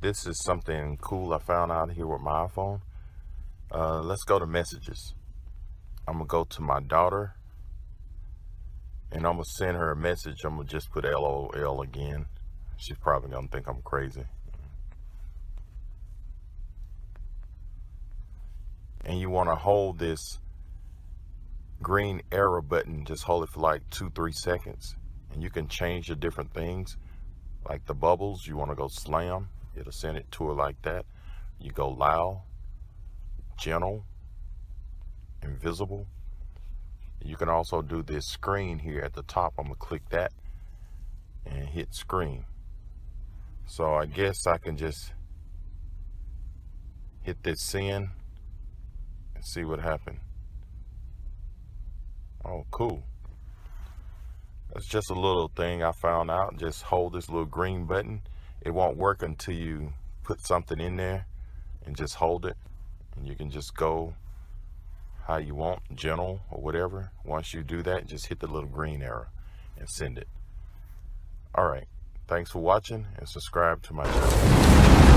this is something cool I found out here with my iPhone. Let's go to messages. I'm gonna go to my daughter and I'm gonna send her a message. I'm gonna just put LOL again. She's probably gonna think I'm crazy. And you wanna hold this green arrow button, just hold it for like 2-3 seconds. And you can change the different things. Like the bubbles, you wanna go slam, it'll send it to her like that. You go loud, gentle, invisible. You can also do this screen here at the top. I'm gonna click that and hit screen. So I guess I can just hit this send and see what happened. Oh, cool. That's just a little thing I found out. Just hold this little green button. It won't work until you put something in there and just hold it. And you can just go how you want, gentle or whatever. Once you do that, just hit the little green arrow and send it. All right. Thanks for watching and subscribe to my channel.